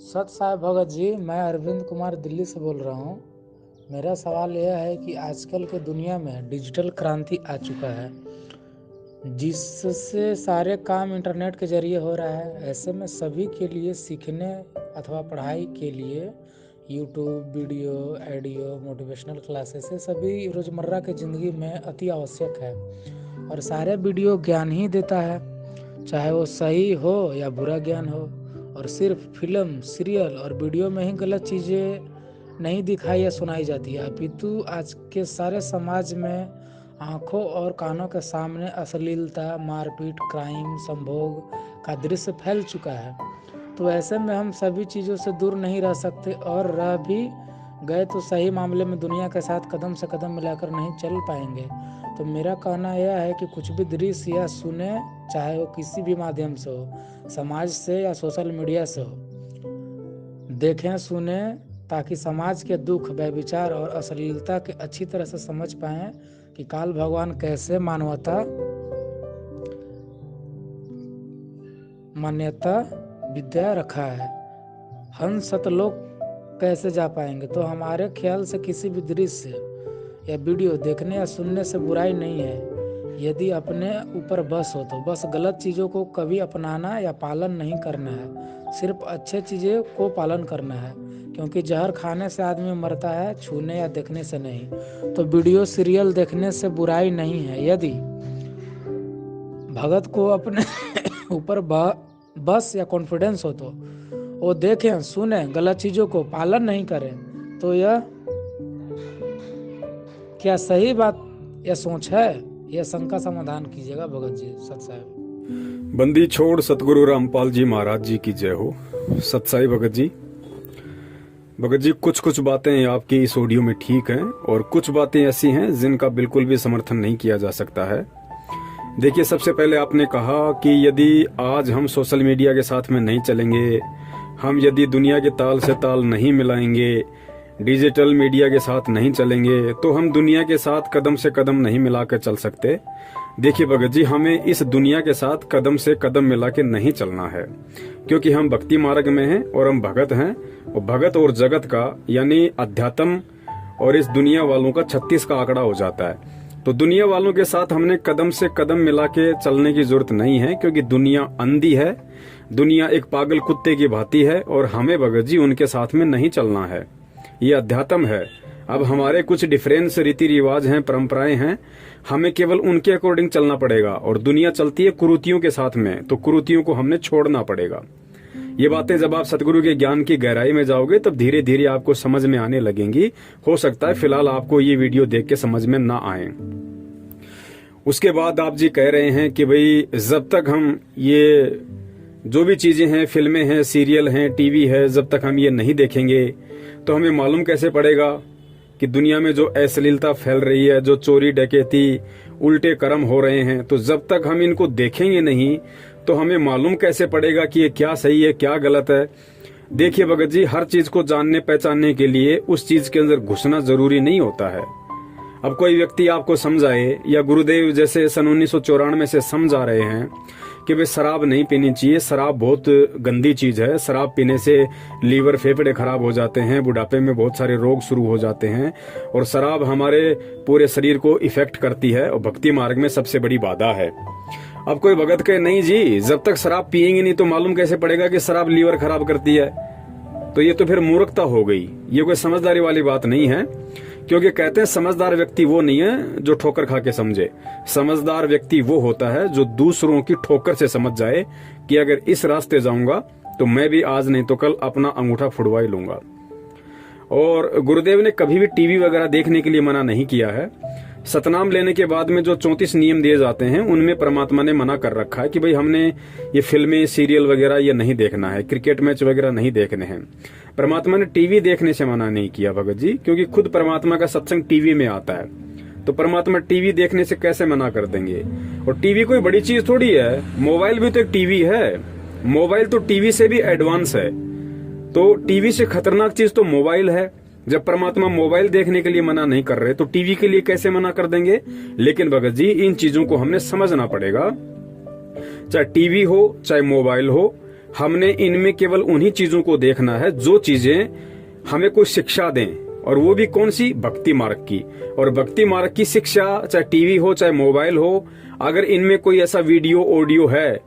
सत साई भगत जी, मैं अरविंद कुमार दिल्ली से बोल रहा हूँ। मेरा सवाल यह है कि आजकल के दुनिया में डिजिटल क्रांति आ चुका है, जिससे सारे काम इंटरनेट के जरिए हो रहा है। ऐसे में सभी के लिए सीखने अथवा पढ़ाई के लिए YouTube video, audio, motivational classes ये सभी रोज़मर्रा की ज़िंदगी में अति आवश्यक है। और सारे वीडियो ज्ञान ही देता है, चाहे वो सही हो या बुरा ज्ञान हो। और सिर्फ फिल्म, सीरियल और वीडियो में ही गलत चीज़ें नहीं दिखाई या सुनाई जाती है, अपितु आज के सारे समाज में आंखों और कानों के सामने अश्लीलता, मारपीट, क्राइम, संभोग का दृश्य फैल चुका है। तो ऐसे में हम सभी चीज़ों से दूर नहीं रह सकते, और रह भी गए तो सही मामले में दुनिया के साथ कदम से कदम मिलाकर नहीं चल पाएंगे। तो मेरा कहना यह है कि कुछ भी दृश्य या सुने, चाहे वो किसी भी माध्यम से हो, समाज से या सोशल मीडिया से हो, देखें सुने, ताकि समाज के दुख, व्यभिचार और अश्लीलता के अच्छी तरह से समझ पाएं कि काल भगवान कैसे मान्यता विद्या रखा है, हम सतलोक कैसे जा पाएंगे। तो हमारे ख्याल से किसी भी दृश्य या वीडियो देखने या सुनने से बुराई नहीं है, यदि अपने ऊपर बस हो तो। बस गलत चीज़ों को कभी अपनाना या पालन नहीं करना है, सिर्फ अच्छे चीज़ों को पालन करना है, क्योंकि जहर खाने से आदमी मरता है, छूने या देखने से नहीं। तो वीडियो, सीरियल देखने से बुराई नहीं है, यदि भगत को अपने ऊपर बस या कॉन्फिडेंस हो तो वो देखें सुने, गलत चीज़ों को पालन नहीं करें। तो यह क्या सही बात या सोच है? यह शंका समाधान कीजिएगा भगत जी। सत साहिब। बंदी छोड़ सतगुरु रामपाल जी महाराज जी की जय हो। सत साई भगत जी। भगत जी, कुछ कुछ बातें आपकी इस ऑडियो में ठीक हैं और कुछ बातें ऐसी हैं जिनका बिल्कुल भी समर्थन नहीं किया जा सकता है। देखिए, सबसे पहले आपने कहा कि यदि आज हम सोशल मीडिया के साथ में नहीं चलेंगे, हम यदि दुनिया के ताल से ताल नहीं मिलाएंगे, डिजिटल मीडिया के साथ नहीं चलेंगे, तो हम दुनिया के साथ कदम से कदम नहीं मिलाकर चल सकते। देखिए भगत जी, हमें इस दुनिया के साथ कदम से कदम मिला के नहीं चलना है, क्योंकि हम भक्ति मार्ग में हैं और हम भगत हैं। और भगत और जगत का यानी अध्यात्म और इस दुनिया वालों का 36 का आंकड़ा हो जाता है। तो दुनिया वालों के साथ हमने कदम से कदम मिला के चलने की जरूरत नहीं है, क्योंकि दुनिया अंधी है, दुनिया एक पागल कुत्ते की भांति है, और हमें भगत जी उनके साथ में नहीं चलना है। ये अध्यात्म है। अब हमारे कुछ डिफरेंस रीति रिवाज हैं, परंपराएं हैं, हमें केवल उनके अकॉर्डिंग चलना पड़ेगा। और दुनिया चलती है कुरीतियों के साथ में, तो कुरीतियों को हमने छोड़ना पड़ेगा। ये बातें जब आप सतगुरु के ज्ञान की गहराई में जाओगे तब धीरे धीरे आपको समझ में आने लगेंगी। हो सकता है फिलहाल आपको ये वीडियो देख के समझ में ना आए। उसके बाद आप जी कह रहे हैं कि भाई जब तक हम ये जो भी चीजें हैं, फिल्में हैं, सीरियल हैं, टीवी है, जब तक हम ये नहीं देखेंगे तो हमें मालूम कैसे पड़ेगा कि दुनिया में जो अश्लीलता फैल रही है, जो चोरी डकैती, उल्टे कर्म हो रहे हैं, तो जब तक हम इनको देखेंगे नहीं तो हमें मालूम कैसे पड़ेगा कि ये क्या सही है, क्या गलत है। देखिए भगत जी, हर चीज को जानने पहचानने के लिए उस चीज के अंदर घुसना जरूरी नहीं होता है। अब कोई व्यक्ति आपको समझाए, या गुरुदेव जैसे सन 1994 से समझा रहे हैं कि भाई शराब नहीं पीनी चाहिए, शराब बहुत गंदी चीज है, शराब पीने से लीवर, फेफड़े खराब हो जाते हैं, बुढ़ापे में बहुत सारे रोग शुरू हो जाते हैं, और शराब हमारे पूरे शरीर को इफेक्ट करती है और भक्ति मार्ग में सबसे बड़ी बाधा है। अब कोई भगत कहे नहीं जी, जब तक शराब पियेंगे नहीं तो मालूम कैसे पड़ेगा कि शराब लीवर खराब करती है, तो ये तो फिर मूर्खता हो गई। ये कोई समझदारी वाली बात नहीं है, क्योंकि कहते हैं समझदार व्यक्ति वो नहीं है जो ठोकर खा के समझे। समझदार व्यक्ति वो होता है जो दूसरों की ठोकर से समझ जाए कि अगर इस रास्ते जाऊंगा तो मैं भी आज नहीं तो कल अपना अंगूठा फुड़वा ही लूंगा। और गुरुदेव ने कभी भी टीवी वगैरह देखने के लिए मना नहीं किया है। सतनाम लेने के बाद में जो 34 नियम दिए जाते हैं उनमें परमात्मा ने मना कर रखा है कि भाई हमने ये फिल्में, सीरियल वगैरह ये नहीं देखना है, क्रिकेट मैच वगैरह नहीं देखने हैं। परमात्मा ने टीवी देखने से मना नहीं किया भगत जी, क्योंकि खुद परमात्मा का सत्संग टीवी में आता है, तो परमात्मा टीवी देखने से कैसे मना कर देंगे। और टीवी कोई बड़ी चीज थोड़ी है, मोबाइल भी तो एक टीवी है, मोबाइल तो टीवी से भी एडवांस है। तो टीवी से खतरनाक चीज तो मोबाइल है। जब परमात्मा मोबाइल देखने के लिए मना नहीं कर रहे तो टीवी के लिए कैसे मना कर देंगे। लेकिन भगत जी, इन चीजों को हमने समझना पड़ेगा। चाहे टीवी हो, चाहे मोबाइल हो, हमने इनमें केवल उन्हीं चीजों को देखना है जो चीजें हमें कोई शिक्षा दें, और वो भी कौन सी? भक्ति मार्ग की। और भक्ति मार्ग की शिक्षा, चाहे टीवी हो चाहे मोबाइल हो, अगर इनमें कोई ऐसा वीडियो ऑडियो है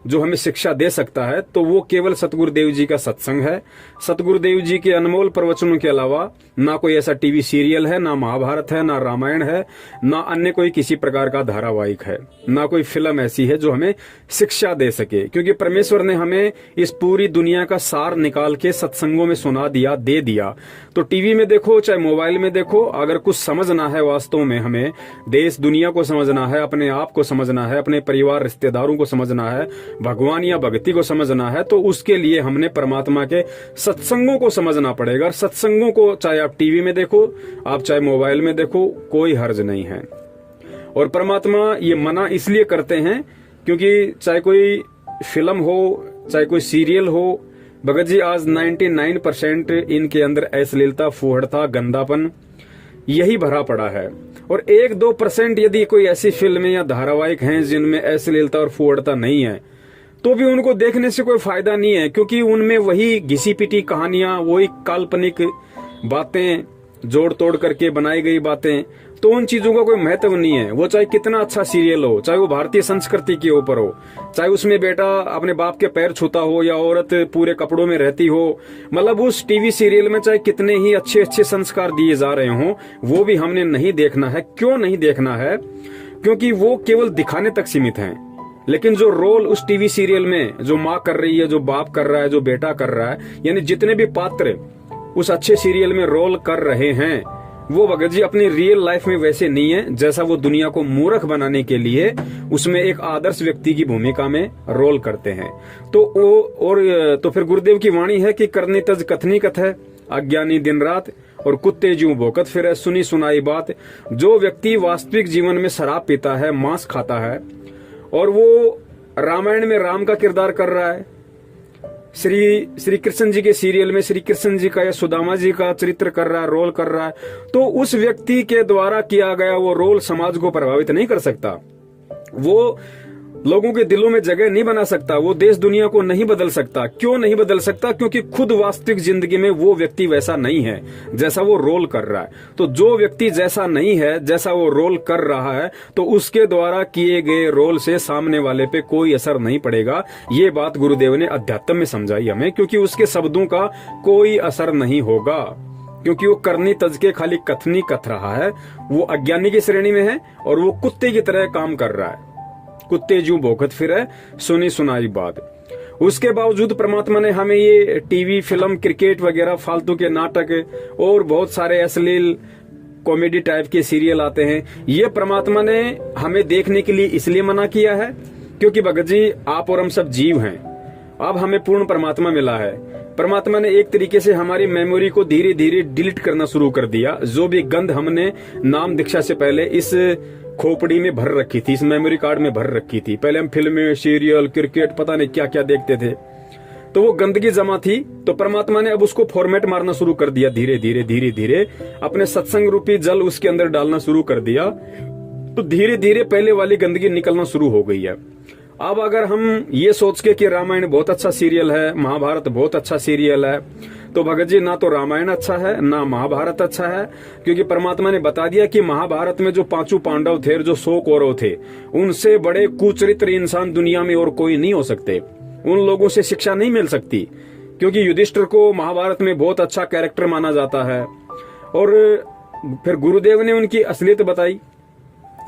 जो हमें शिक्षा दे सकता है तो वो केवल सतगुरुदेव जी का सत्संग है। सतगुरुदेव जी के अनमोल प्रवचनों के अलावा ना कोई ऐसा टीवी सीरियल है, ना महाभारत है, ना रामायण है, ना अन्य कोई किसी प्रकार का धारावाहिक है, ना कोई फिल्म ऐसी है जो हमें शिक्षा दे सके। क्योंकि परमेश्वर ने हमें इस पूरी दुनिया का सार निकाल के सत्संगों में सुना दिया, दे दिया। तो टीवी में देखो चाहे मोबाइल में देखो, अगर कुछ समझना है वास्तव में, हमें देश दुनिया को समझना है, अपने आप को समझना है, अपने परिवार रिश्तेदारों को समझना है, भगवान या भक्ति को समझना है, तो उसके लिए हमने परमात्मा के सत्संगों को समझना पड़ेगा। और सत्संगों को चाहे आप टीवी में देखो, आप चाहे मोबाइल में देखो, कोई हर्ज नहीं है। और परमात्मा ये मना इसलिए करते हैं क्योंकि चाहे कोई फिल्म हो चाहे कोई सीरियल हो, भगत जी आज 99% इनके अंदर अश्लीलता, फूहड़ता, गंदापन यही भरा पड़ा है। और 1-2% यदि कोई ऐसी फिल्में या धारावाहिक हैं जिनमें अश्लीलता और फूहड़ता नहीं है, तो भी उनको देखने से कोई फायदा नहीं है, क्योंकि उनमें वही घिसी पिटी कहानियां, वही काल्पनिक बातें, जोड़ तोड़ करके बनाई गई बातें, तो उन चीजों का कोई महत्व नहीं है। वो चाहे कितना अच्छा सीरियल हो, चाहे वो भारतीय संस्कृति के ऊपर हो, चाहे उसमें बेटा अपने बाप के पैर छूता हो या औरत पूरे कपड़ों में रहती हो, मतलब उस टीवी सीरियल में चाहे कितने ही अच्छे अच्छे संस्कार दिए जा रहे हों, वो भी हमने नहीं देखना है। क्यों नहीं देखना है? क्योंकि वो केवल दिखाने तक सीमित हैं। लेकिन जो रोल उस टीवी सीरियल में जो माँ कर रही है, जो बाप कर रहा है, जो बेटा कर रहा है, यानी जितने भी पात्र उस अच्छे सीरियल में रोल कर रहे हैं, वो भगत जी अपनी रियल लाइफ में वैसे नहीं है, जैसा वो दुनिया को मूर्ख बनाने के लिए उसमें एक आदर्श व्यक्ति की भूमिका में रोल करते हैं। तो फिर गुरुदेव की वाणी है कि करनी तज कथनी कथ है, अज्ञानी दिन रात और कुत्ते ज्यों भौंकत फिरे, सुनी सुनाई बात। जो व्यक्ति वास्तविक जीवन में शराब पीता है, मांस खाता है, और वो रामायण में राम का किरदार कर रहा है, श्री कृष्ण जी के सीरियल में श्री कृष्ण जी का या सुदामा जी का चरित्र कर रहा है, रोल कर रहा है, तो उस व्यक्ति के द्वारा किया गया वो रोल समाज को प्रभावित नहीं कर सकता, वो लोगों के दिलों में जगह नहीं बना सकता, वो देश दुनिया को नहीं बदल सकता। क्यों नहीं बदल सकता? क्योंकि खुद वास्तविक जिंदगी में वो व्यक्ति वैसा नहीं है जैसा वो रोल कर रहा है। तो जो व्यक्ति जैसा नहीं है, जैसा वो रोल कर रहा है, तो उसके द्वारा किए गए रोल से सामने वाले पे कोई असर नहीं पड़ेगा। ये बात गुरुदेव ने अध्यात्म में समझाई हमें, क्योंकि उसके शब्दों का कोई असर नहीं होगा, क्योंकि वो करनी तज के खाली कथनी कथ रहा है, वो अज्ञानी की श्रेणी में है और वो कुत्ते की तरह काम कर रहा है। कुत्ते ज्यों भौंकत फिरे, सुनी सुनाई बात। उसके बावजूद परमात्मा ने हमें ये टीवी, फिल्म, क्रिकेट वगैरह फालतू के नाटक और बहुत सारे अश्लील कॉमेडी टाइप के सीरियल आते हैं, ये परमात्मा ने हमें देखने के लिए इसलिए मना किया है क्योंकि भगत जी आप और हम सब जीव हैं। अब हमें पूर्ण परमात्मा मिला है। परमात्मा ने एक तरीके से हमारी मेमोरी को धीरे धीरे डिलीट करना शुरू कर दिया। जो भी गंध हमने नाम दीक्षा से पहले इस खोपड़ी में भर रखी थी, इस मेमोरी कार्ड में भर रखी थी, पहले हम फिल्में, सीरियल, क्रिकेट, पता नहीं क्या क्या देखते थे, तो वो गंदगी जमा थी। तो परमात्मा ने अब उसको फॉर्मेट मारना शुरू कर दिया, धीरे धीरे धीरे धीरे अपने सत्संग रूपी जल उसके अंदर डालना शुरू कर दिया। तो धीरे धीरे पहले वाली गंदगी निकलना शुरू हो गई है। अब अगर हम ये सोच के कि रामायण बहुत अच्छा सीरियल है, महाभारत बहुत अच्छा सीरियल है, तो भगत जी ना तो रामायण अच्छा है ना महाभारत अच्छा है, क्योंकि परमात्मा ने बता दिया कि महाभारत में जो 5 पांडव थे, जो 100 कौरव थे, उनसे बड़े कुचरित्र इंसान दुनिया में और कोई नहीं हो सकते। उन लोगों से शिक्षा नहीं मिल सकती, क्योंकि युधिष्ठिर को महाभारत में बहुत अच्छा कैरेक्टर माना जाता है। और फिर गुरुदेव ने उनकी असलियत बताई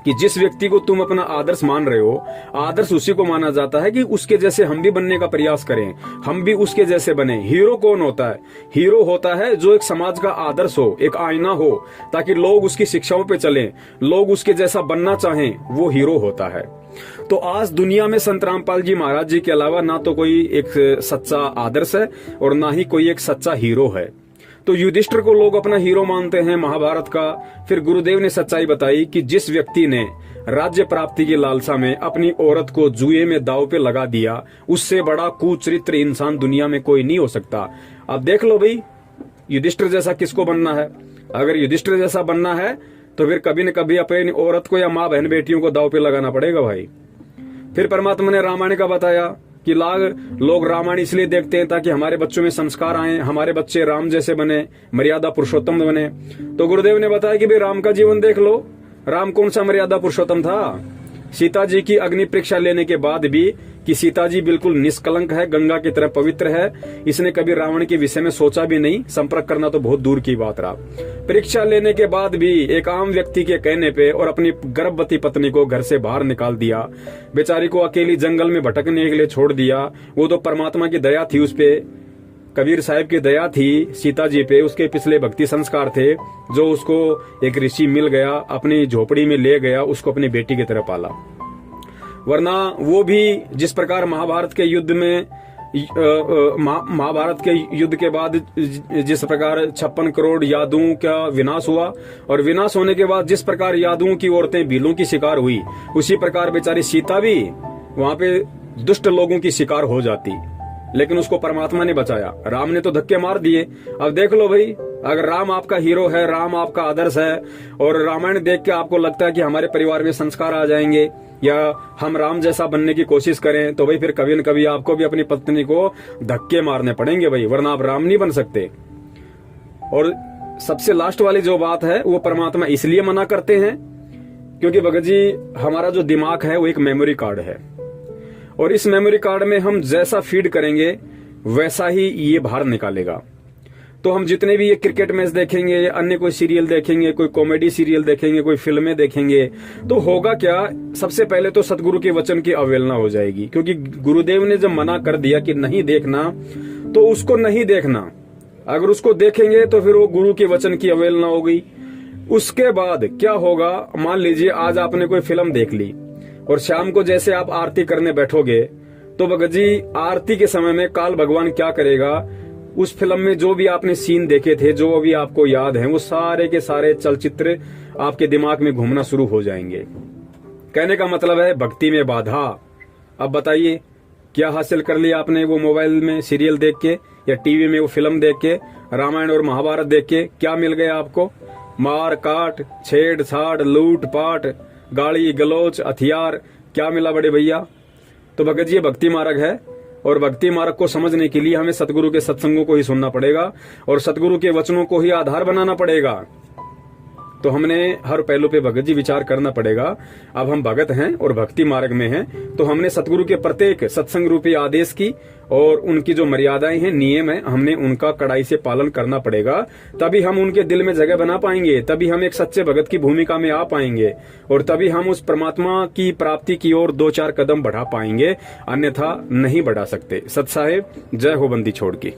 कि जिस व्यक्ति को तुम अपना आदर्श मान रहे हो, आदर्श उसी को माना जाता है कि उसके जैसे हम भी बनने का प्रयास करें, हम भी उसके जैसे बने। हीरो कौन होता है? हीरो होता है जो एक समाज का आदर्श हो, एक आईना हो, ताकि लोग उसकी शिक्षाओं पे चलें, लोग उसके जैसा बनना चाहें, वो हीरो होता है। तो आज दुनिया में संत रामपाल जी महाराज जी के अलावा ना तो कोई एक सच्चा आदर्श है और ना ही कोई एक सच्चा हीरो है। तो युधिष्ठिर को लोग अपना हीरो मानते हैं महाभारत का। फिर गुरुदेव ने सच्चाई बताई कि जिस व्यक्ति ने राज्य प्राप्ति की लालसा में अपनी औरत को जुए में दांव पे लगा दिया, उससे बड़ा कुचरित्र इंसान दुनिया में कोई नहीं हो सकता। अब देख लो भाई, युधिष्ठिर जैसा किसको बनना है? अगर युधिष्ठिर जैसा बनना है तो फिर कभी न कभी अपनी औरत को या माँ बहन बेटियों को दांव पे लगाना पड़ेगा भाई। फिर परमात्मा ने रामायण का बताया कि लोग रामायण इसलिए देखते हैं ताकि हमारे बच्चों में संस्कार आए, हमारे बच्चे राम जैसे बने, मर्यादा पुरुषोत्तम बने। तो गुरुदेव ने बताया कि भाई राम का जीवन देख लो, राम कौन सा मर्यादा पुरुषोत्तम था। सीता जी की अग्नि परीक्षा लेने के बाद भी कि सीता जी बिल्कुल निष्कलंक है, गंगा की तरह पवित्र है, इसने कभी रावण के विषय में सोचा भी नहीं, संपर्क करना तो बहुत दूर की बात रहा। परीक्षा लेने के बाद भी एक आम व्यक्ति के कहने पे और अपनी गर्भवती पत्नी को घर से बाहर निकाल दिया, बेचारी को अकेली जंगल में भटकने के लिए छोड़ दिया। वो तो परमात्मा की दया थी उस पे, कबीर साहिब की दया थी सीता जी पे, उसके पिछले भक्ति संस्कार थे, जो उसको एक ऋषि मिल गया, अपनी झोपड़ी में ले गया, उसको अपनी बेटी की तरह पाला। वरना वो भी जिस प्रकार महाभारत के युद्ध में महाभारत के युद्ध के बाद जिस प्रकार 56 करोड़ यादवों का विनाश हुआ, और विनाश होने के बाद जिस प्रकार यादवों की औरतें भीलों की शिकार हुई, उसी प्रकार बेचारी सीता भी वहां पे दुष्ट लोगों की शिकार हो जाती, लेकिन उसको परमात्मा ने बचाया। राम ने तो धक्के मार दिए। अब देख लो भाई, अगर राम आपका हीरो है, राम आपका आदर्श है, और रामायण देख के आपको लगता है कि हमारे परिवार में संस्कार आ जाएंगे या हम राम जैसा बनने की कोशिश करें, तो भाई फिर कभी न कभी आपको भी अपनी पत्नी को धक्के मारने पड़ेंगे भाई, वरना आप राम नहीं बन सकते। और सबसे लास्ट वाली जो बात है, वो परमात्मा इसलिए मना करते हैं क्योंकि भगत जी हमारा जो दिमाग है वो एक मेमोरी कार्ड है, और इस मेमोरी कार्ड में हम जैसा फीड करेंगे वैसा ही ये बाहर निकालेगा। तो हम जितने भी ये क्रिकेट मैच देखेंगे या अन्य कोई सीरियल देखेंगे, कोई कॉमेडी सीरियल देखेंगे, कोई फिल्में देखेंगे, तो होगा क्या, सबसे पहले तो सतगुरु के वचन की अवहेलना हो जाएगी, क्योंकि गुरुदेव ने जब मना कर दिया कि नहीं देखना, तो उसको नहीं देखना। अगर उसको देखेंगे तो फिर वो गुरु के वचन की अवहेलना हो गई। उसके बाद क्या होगा, मान लीजिए आज आपने कोई फिल्म देख ली और शाम को जैसे आप आरती करने बैठोगे, तो भगत जी आरती के समय में काल भगवान क्या करेगा, उस फिल्म में जो भी आपने सीन देखे थे, जो अभी आपको याद है, वो सारे के सारे चलचित्र आपके दिमाग में घूमना शुरू हो जाएंगे। कहने का मतलब है भक्ति में बाधा। अब बताइए क्या हासिल कर लिया आपने वो मोबाइल में सीरियल देख के या टीवी में वो फिल्म देख के, रामायण और महाभारत देख के? क्या मिल गया आपको? मार काट, छेड़छाड़, लूट पाट, गाली गलोच, हथियार, क्या मिला बड़े भैया? तो भगत जी ये भक्ति मार्ग है, और भक्ति मार्ग को समझने के लिए हमें सतगुरु के सत्संगों को ही सुनना पड़ेगा और सतगुरु के वचनों को ही आधार बनाना पड़ेगा। तो हमने हर पहलू पे भगत जी विचार करना पड़ेगा। अब हम भगत हैं और भक्ति मार्ग में हैं, तो हमने सतगुरु के प्रत्येक सत्संग रूपी आदेश की और उनकी जो मर्यादाएं हैं, नियम है, हमने उनका कड़ाई से पालन करना पड़ेगा। तभी हम उनके दिल में जगह बना पाएंगे, तभी हम एक सच्चे भगत की भूमिका में आ पाएंगे, और तभी हम उस परमात्मा की प्राप्ति की ओर 2-4 कदम बढ़ा पाएंगे, अन्यथा नहीं बढ़ा सकते। सत साहेब, जय हो बंदी छोड़ की।